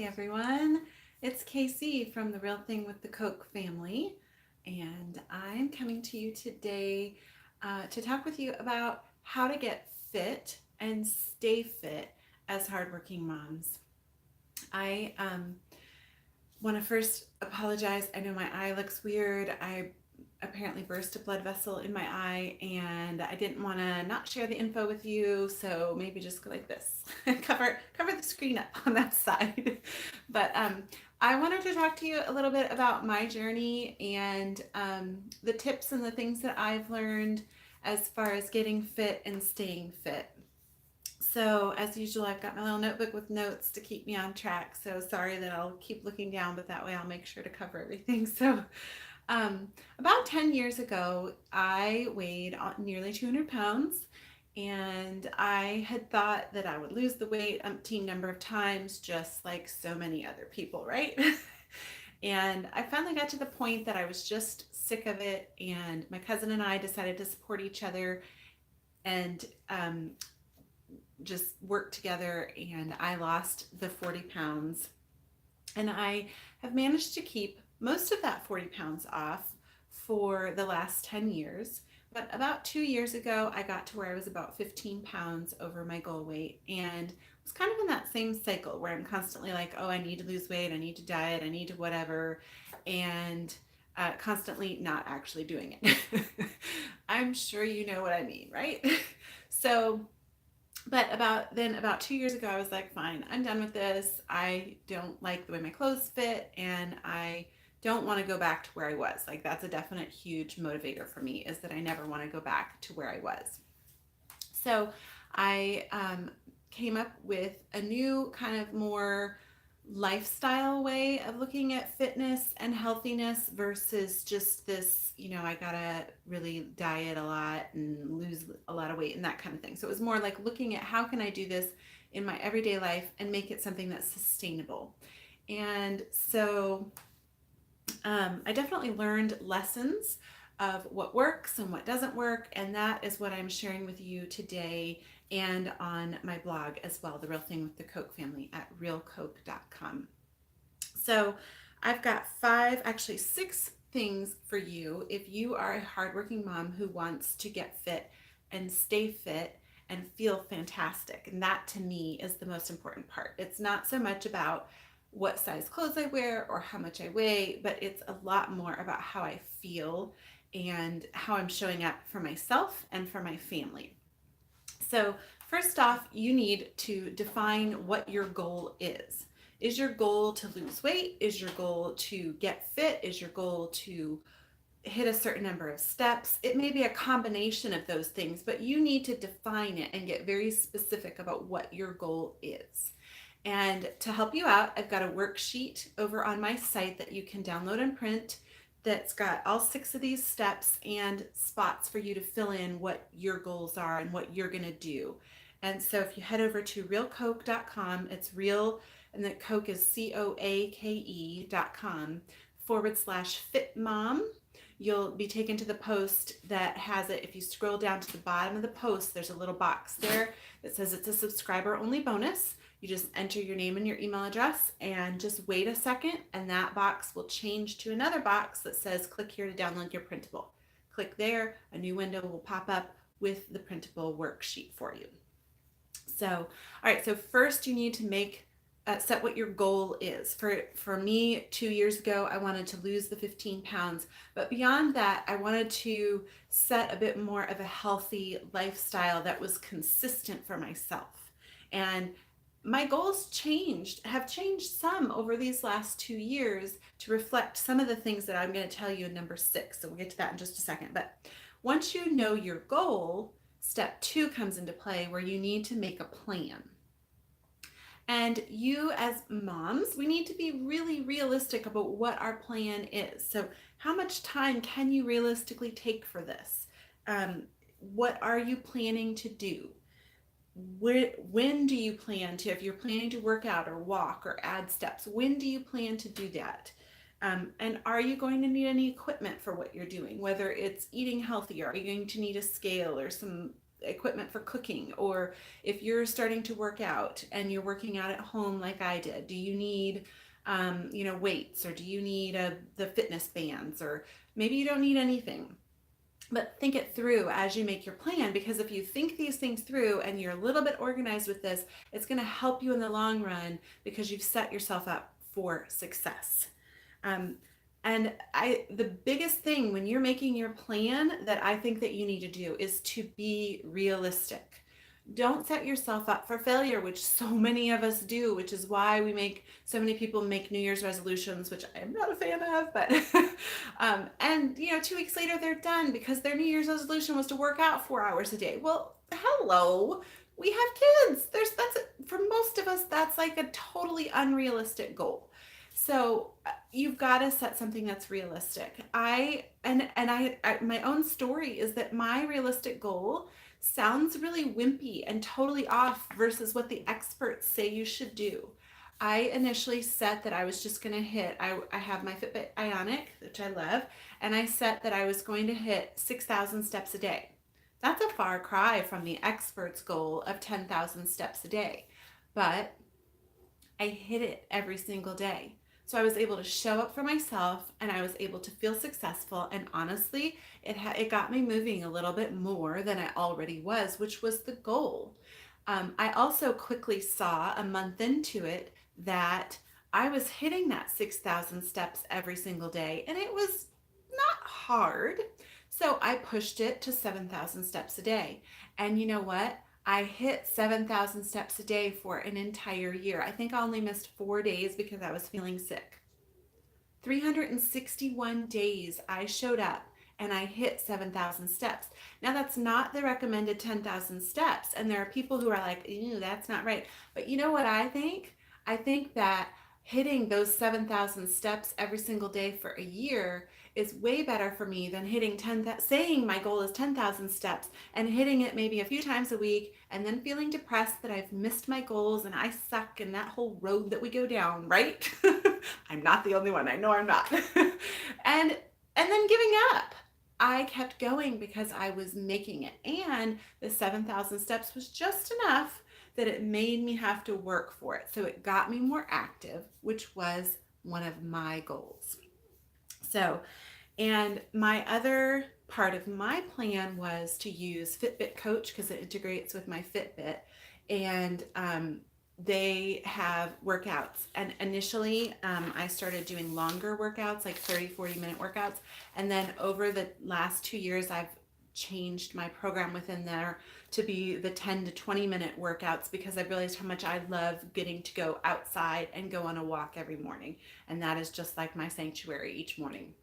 everyone. It's Casey from The Real Thing with the Koch family, and I'm coming to you today to talk with you about how to get fit and stay fit as hardworking moms. I want to first apologize. I know my eye looks weird. I apparently burst a blood vessel in my eye, and I didn't want to not share the info with you, so maybe just go like this. cover the screen up on that side. But I wanted to talk to you a little bit about my journey and the tips and the things that I've learned as far as getting fit and staying fit. So as usual, I've got my little notebook with notes to keep me on track. So sorry that I'll keep looking down, but that way I'll make sure to cover everything. So about 10 years ago, I weighed nearly 200 pounds, and I had thought that I would lose the weight umpteen number of times, just like so many other people, right? And I finally got to the point that I was just sick of it, and my cousin and I decided to support each other and just work together, and I lost the 40 pounds. And I have managed to keep most of that 40 pounds off for the last 10 years. But about 2 years ago, I got to where I was about 15 pounds over my goal weight, and was kind of in that same cycle where I'm constantly like, oh, I need to lose weight, I need to diet, I need to whatever, and constantly not actually doing it. I'm sure you know what I mean, right? So but about 2 years ago, I was like, fine, I'm done with this. I don't like the way my clothes fit, and I don't want to go back to where I was. Like, that's a definite huge motivator for me, is that I never want to go back to where I was. So I came up with a new kind of more lifestyle way of looking at fitness and healthiness versus just this, I gotta really diet a lot and lose a lot of weight and that kind of thing. So it was more like looking at how can I do this in my everyday life and make it something that's sustainable. And so I definitely learned lessons of what works and what doesn't work, and that is what I'm sharing with you today and on my blog as well, The Real Thing with the Koch family at realkoch.com. So I've got actually six things for you if you are a hardworking mom who wants to get fit and stay fit and feel fantastic. And that to me is the most important part. It's not so much about what size clothes I wear or how much I weigh, but it's a lot more about how I feel and how I'm showing up for myself and for my family. So first off, you need to define what your goal is. Is your goal to lose weight? Is your goal to get fit? Is your goal to hit a certain number of steps? It may be a combination of those things, but you need to define it and get very specific about what your goal is. And to help you out, I've got a worksheet over on my site that you can download and print that's got all six of these steps and spots for you to fill in what your goals are and what you're going to do. And so if you head over to realkoch.com, it's real, and the Koch is COAKE.com/fit mom. You'll be taken to the post that has it. If you scroll down to the bottom of the post, there's a little box there that says it's a subscriber only bonus. You just enter your name and your email address and just wait a second, and that box will change to another box that says click here to download your printable. Click there, a new window will pop up with the printable worksheet for you. So, all right, so first you need to set what your goal is. For me, 2 years ago, I wanted to lose the 15 pounds, but beyond that, I wanted to set a bit more of a healthy lifestyle that was consistent for myself. And my goals have changed some over these last 2 years to reflect some of the things that I'm going to tell you in number 6. So we'll get to that in just a second. But once you know your goal, step 2 comes into play, where you need to make a plan. And you as moms, we need to be really realistic about what our plan is. So how much time can you realistically take for this? What are you planning to do? When do you plan to, if you're planning to work out or walk or add steps, when do you plan to do that? And are you going to need any equipment for what you're doing? Whether it's eating healthy, or are you going to need a scale or some equipment for cooking, or if you're starting to work out and you're working out at home like I did, do you need weights, or do you need the fitness bands, or maybe you don't need anything. But think it through as you make your plan, because if you think these things through and you're a little bit organized with this, it's going to help you in the long run because you've set yourself up for success. Um, the biggest thing when you're making your plan that I think that you need to do is to be realistic. Don't set yourself up for failure, which so many of us do, which is why so many people make New Year's resolutions, which I am not a fan of, but, and 2 weeks later they're done because their New Year's resolution was to work out 4 hours a day. Well, hello, we have kids. For most of us, that's like a totally unrealistic goal. So you've got to set something that's realistic. My own story is that my realistic goal sounds really wimpy and totally off versus what the experts say you should do. I initially set that I was just going to I have my Fitbit Ionic, which I love, and I set that I was going to hit 6,000 steps a day. That's a far cry from the experts' goal of 10,000 steps a day, but I hit it every single day. So I was able to show up for myself and I was able to feel successful. And honestly, it got me moving a little bit more than I already was, which was the goal. I also quickly saw a month into it that I was hitting that 6,000 steps every single day, and it was not hard. So I pushed it to 7,000 steps a day. And you know what? I hit 7,000 steps a day for an entire year. I think I only missed 4 days because I was feeling sick. 361 days I showed up and I hit 7,000 steps. Now that's not the recommended 10,000 steps. And there are people who are like, ew, that's not right. But you know what I think? I think that hitting those 7,000 steps every single day for a year is way better for me than saying my goal is 10,000 steps and hitting it maybe a few times a week and then feeling depressed that I've missed my goals and I suck in that whole road that we go down, right? I'm not the only one. I know I'm not. and then giving up. I kept going because I was making it, and the 7,000 steps was just enough that it made me have to work for it. So it got me more active, which was one of my goals. So, and my other part of my plan was to use Fitbit Coach because it integrates with my Fitbit, and they have workouts. And initially, I started doing longer workouts, like 30-40 minute workouts. And then over the last 2 years, I've changed my program within there to be the 10 to 20 minute workouts because I realized how much I love getting to go outside and go on a walk every morning. And that is just like my sanctuary each morning.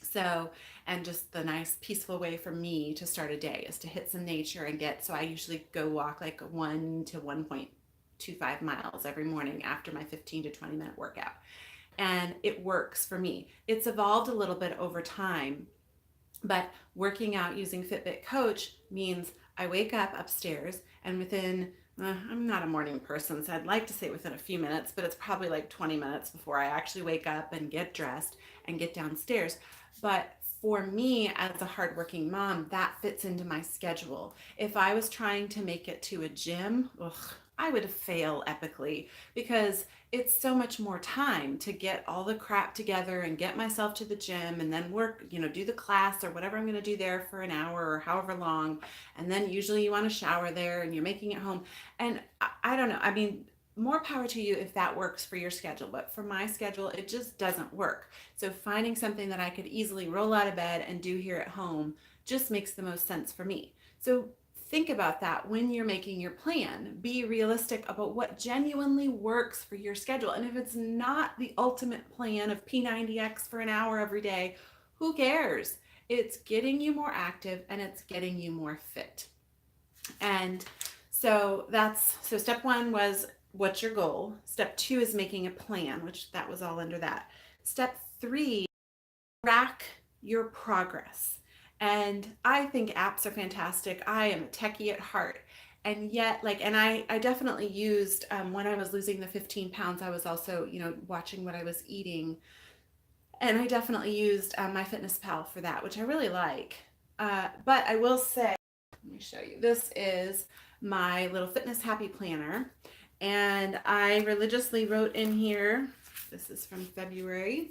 So, and just the nice peaceful way for me to start a day is to hit some nature and so I usually go walk like 1 to 1.25 miles every morning after my 15 to 20 minute workout. And it works for me. It's evolved a little bit over time, but working out using Fitbit Coach means I wake up upstairs and I'm not a morning person, so I'd like to say within a few minutes, but it's probably like 20 minutes before I actually wake up and get dressed and get downstairs. But for me, as a hardworking mom, that fits into my schedule. If I was trying to make it to a gym, I would fail epically because it's so much more time to get all the crap together and get myself to the gym and then work, do the class or whatever I'm going to do there for an hour or however long. And then usually you want to shower there and you're making it home. And I don't know. I mean, more power to you if that works for your schedule. But for my schedule, it just doesn't work. So finding something that I could easily roll out of bed and do here at home just makes the most sense for me. So think about that when you're making your plan. Be realistic about what genuinely works for your schedule. And if it's not the ultimate plan of P90X for an hour every day, who cares? It's getting you more active and it's getting you more fit. And so step one was, what's your goal? Step two is making a plan, which that was all under that. Step three, track your progress. And I think apps are fantastic. I am a techie at heart. And yet, I definitely used, when I was losing the 15 pounds, I was also, watching what I was eating. And I definitely used MyFitnessPal for that, which I really like. But I will say, Let me show you. This is my little fitness happy planner. And I religiously wrote in here, this is from February,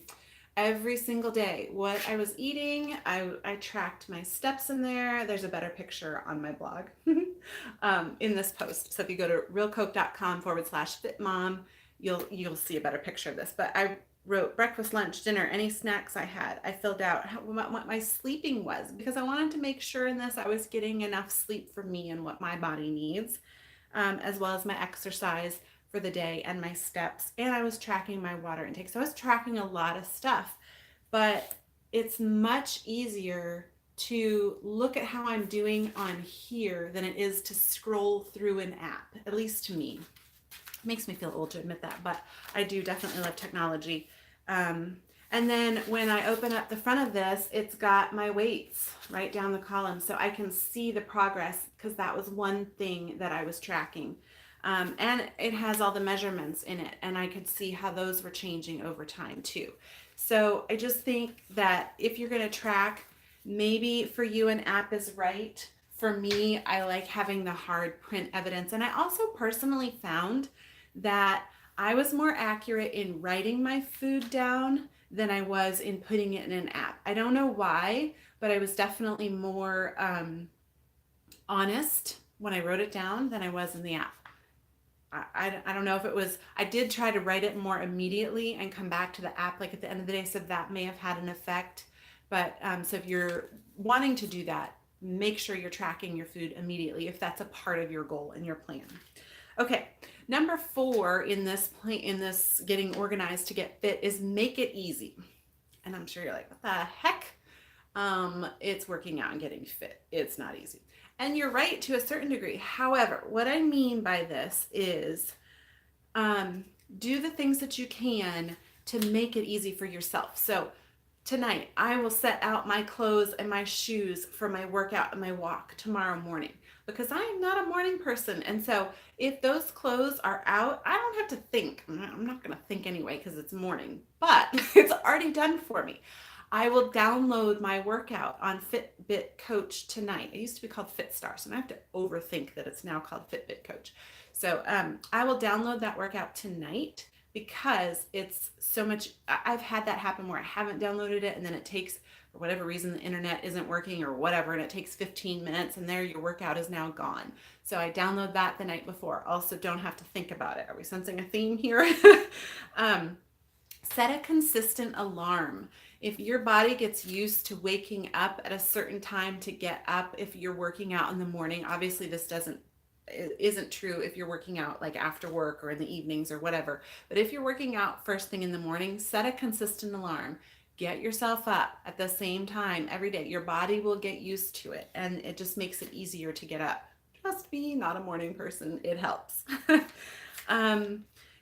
every single day what I was eating. I tracked my steps in there. There's a better picture on my blog in this post. So if you go to realcoke.com/fitmom, you'll see a better picture of this. But I wrote breakfast, lunch, dinner, any snacks I had. I filled out what my sleeping was because I wanted to make sure in this I was getting enough sleep for me and what my body needs, as well as my exercise for the day and my steps. And I was tracking my water intake. So I was tracking a lot of stuff, but it's much easier to look at how I'm doing on here than it is to scroll through an app, at least to me. It makes me feel old to admit that, but I do definitely love technology. And then when I open up the front of this, it's got my weights right down the column, so I can see the progress because that was one thing that I was tracking. And it has all the measurements in it, and I could see how those were changing over time too. So I just think that if you're going to track, maybe for you an app is right. For me, I like having the hard print evidence. And I also personally found that I was more accurate in writing my food down than I was in putting it in an app. I don't know why, but I was definitely more honest when I wrote it down than I was in the app. I don't know if it was, I did try to write it more immediately and come back to the app like at the end of the day, so that may have had an effect. But so if you're wanting to do that, make sure you're tracking your food immediately if that's a part of your goal and your plan. Okay, number 4 in this getting organized to get fit is make it easy. And I'm sure you're like, what the heck? It's working out and getting fit. It's not easy. And you're right to a certain degree. However, what I mean by this is do the things that you can to make it easy for yourself. So tonight, I will set out my clothes and my shoes for my workout and my walk tomorrow morning because I am not a morning person. And so if those clothes are out, I don't have to think. I'm not going to think anyway because it's morning, but it's already done for me. I will download my workout on Fitbit Coach tonight. It used to be called FitStar, so I have to overthink that it's now called Fitbit Coach. So I will download that workout tonight because it's so much. I've had that happen where I haven't downloaded it and then it takes, for whatever reason, the internet isn't working or whatever, and it takes 15 minutes and there your workout is now gone. So I download that the night before. Also don't have to think about it. Are we sensing a theme here? Set a consistent alarm. If your body gets used to waking up at a certain time to get up, if you're working out in the morning, obviously this isn't true if you're working out like after work or in the evenings or whatever. But if you're working out first thing in the morning, set a consistent alarm. Get yourself up at the same time every day. Your body will get used to it and it just makes it easier to get up. Trust me, not a morning person, it helps.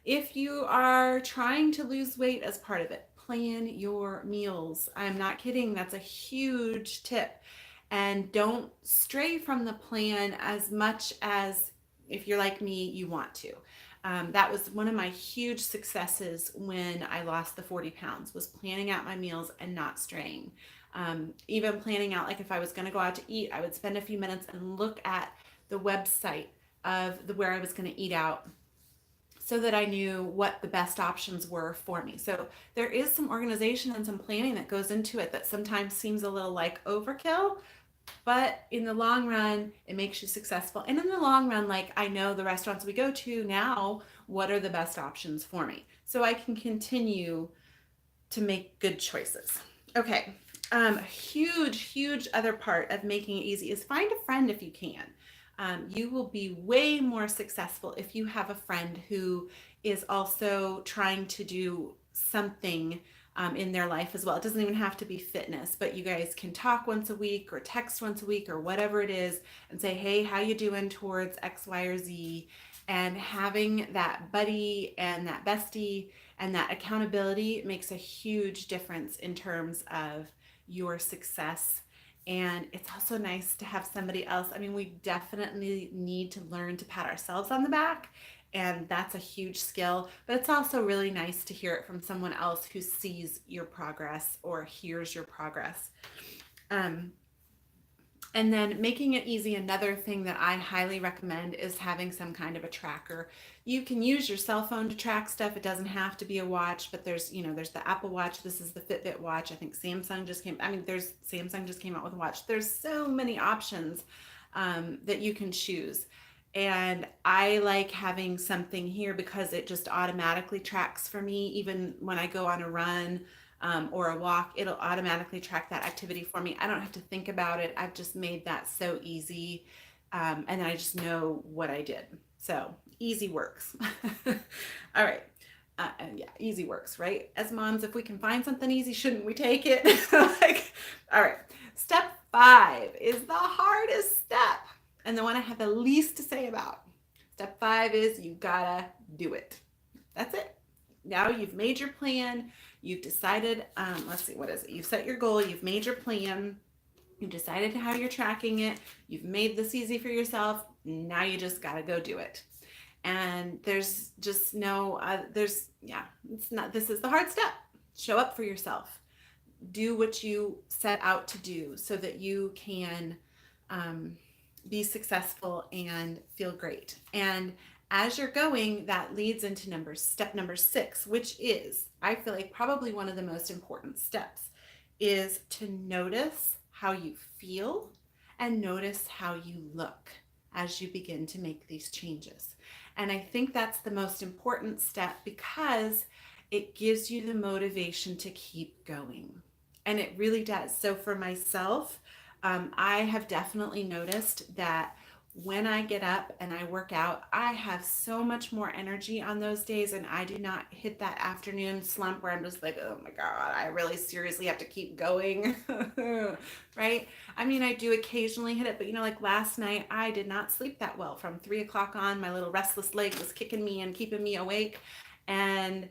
If you are trying to lose weight as part of it, plan your meals. I'm not kidding. That's a huge tip. And don't stray from the plan as much as, if you're like me, you want to. That was one of my huge successes when I lost the 40 pounds, was planning out my meals and not straying. Even planning out, like if I was going to go out to eat, I would spend a few minutes and look at the website of where I was going to eat out, so that I knew what the best options were for me. So there is some organization and some planning that goes into it that sometimes seems a little like overkill, but in the long run, it makes you successful. And in the long run, like I know the restaurants we go to now, what are the best options for me? So I can continue to make good choices. Okay, huge other part of making it easy is find a friend if you can. You will be way more successful if you have a friend who is also trying to do something in their life as well. It doesn't even have to be fitness, but you guys can talk once a week or text once a week or whatever it is and say, hey, how you doing towards X, Y, or Z? And having that buddy and that bestie and that accountability makes a huge difference in terms of your success. And it's also nice to have somebody else. I mean, we definitely need to learn to pat ourselves on the back, and that's a huge skill, but it's also really nice to hear it from someone else who sees your progress or hears your progress. And then making it easy, another thing that I highly recommend is having some kind of a tracker. You can use your cell phone to track stuff. It doesn't have to be a watch, but there's the Apple Watch. This is the Fitbit watch. I think Samsung just came out with a watch. There's so many options that you can choose. And I like having something here because it just automatically tracks for me. Even when I go on a run or a walk, it'll automatically track that activity for me. I don't have to think about it. I've just made that so easy. And then I just know what I did. So easy works. All right. Yeah, easy works, right? As moms, if we can find something easy, shouldn't we take it? All right. Step 5 is the hardest step and the one I have the least to say about. Step 5 is you gotta do it. That's it. Now you've made your plan. You've decided, let's see, what is it? You've set your goal. You've made your plan. You've decided how you're tracking it. You've made this easy for yourself. Now you just gotta go do it. And there's just no, it's not, this is the hard step. Show up for yourself. Do what you set out to do so that you can be successful and feel great. And as you're going, that leads into step number 6, which is, I feel like probably one of the most important steps, is to notice how you feel and notice how you look as you begin to make these changes. And I think that's the most important step because it gives you the motivation to keep going. And it really does. So for myself, I have definitely noticed that when I get up and I work out, I have so much more energy on those days, and I do not hit that afternoon slump where I'm just like, oh my God, I really seriously have to keep going, right? I mean, I do occasionally hit it, but like last night, I did not sleep that well. From 3 o'clock on, my little restless leg was kicking me and keeping me awake, and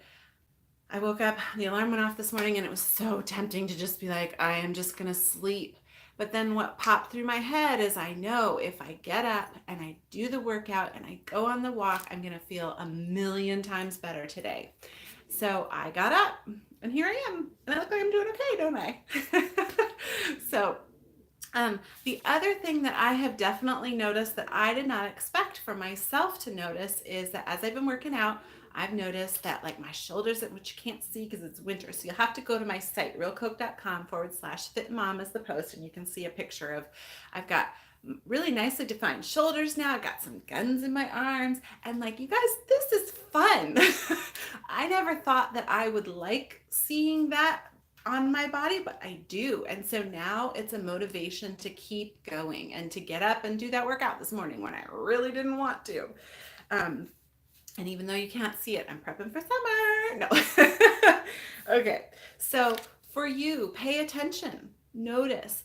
I woke up, the alarm went off this morning, and it was so tempting to just be like, I am just gonna sleep. But then what popped through my head is I know if I get up and I do the workout and I go on the walk, I'm going to feel a million times better today. So I got up and here I am. And I look like I'm doing okay, don't I? So the other thing that I have definitely noticed that I did not expect for myself to notice is that as I've been working out, I've noticed that like my shoulders, which you can't see because it's winter, so you'll have to go to my site, realcoke.com/fitmom is the post, and you can see a picture of, I've got really nicely defined shoulders now. I've got some guns in my arms, and like, you guys, this is fun. I never thought that I would like seeing that on my body, but I do. And so now it's a motivation to keep going and to get up and do that workout this morning when I really didn't want to. And even though you can't see it, I'm prepping for summer. No. Okay. So for you, pay attention, notice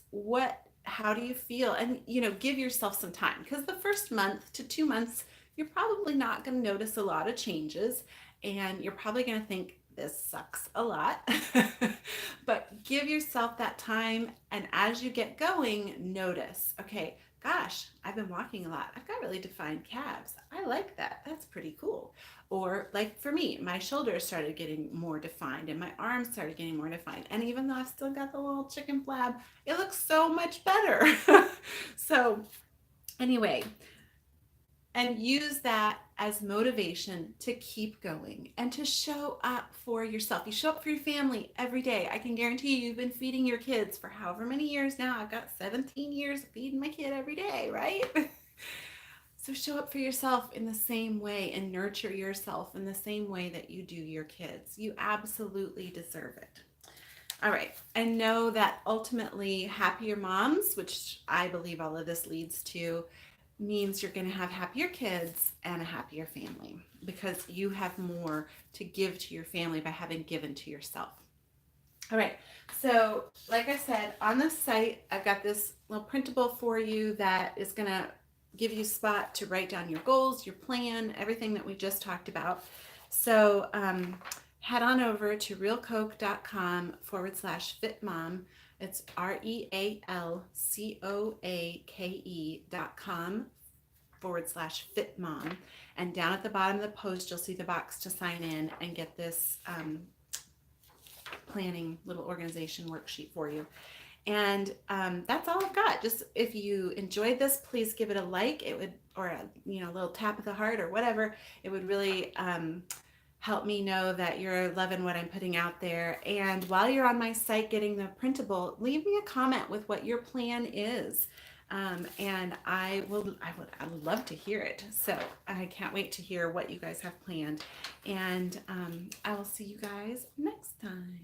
how do you feel? And, give yourself some time, because the first month to 2 months, you're probably not going to notice a lot of changes, and you're probably going to think this sucks a lot, but give yourself that time. And as you get going, notice, okay, gosh, I've been walking a lot. I've got really defined calves. I like that. That's pretty cool. Or like for me, my shoulders started getting more defined and my arms started getting more defined. And even though I've still got the little chicken flab, it looks so much better. So anyway, and use that as motivation to keep going and to show up for yourself. You show up for your family every day. I can guarantee you've been feeding your kids for however many years now. I've got 17 years of feeding my kid every day, right? So show up for yourself in the same way and nurture yourself in the same way that you do your kids. You absolutely deserve it. All right. And know that ultimately happier moms, which I believe all of this leads to, means you're going to have happier kids and a happier family, because you have more to give to your family by having given to yourself. All right. So like I said, on the site, I've got this little printable for you that is going to give you a spot to write down your goals, your plan, everything that we just talked about. So head on over to realcoke.com/fitmom. It's realcoake.com/fitmom. And down at the bottom of the post, you'll see the box to sign in and get this planning little organization worksheet for you. And that's all I've got. Just if you enjoyed this, please give it a like. It would, or a little tap of the heart or whatever. It would really help me know that you're loving what I'm putting out there. And while you're on my site getting the printable, leave me a comment with what your plan is. And I'd love to hear it. So I can't wait to hear what you guys have planned. And I will see you guys next time.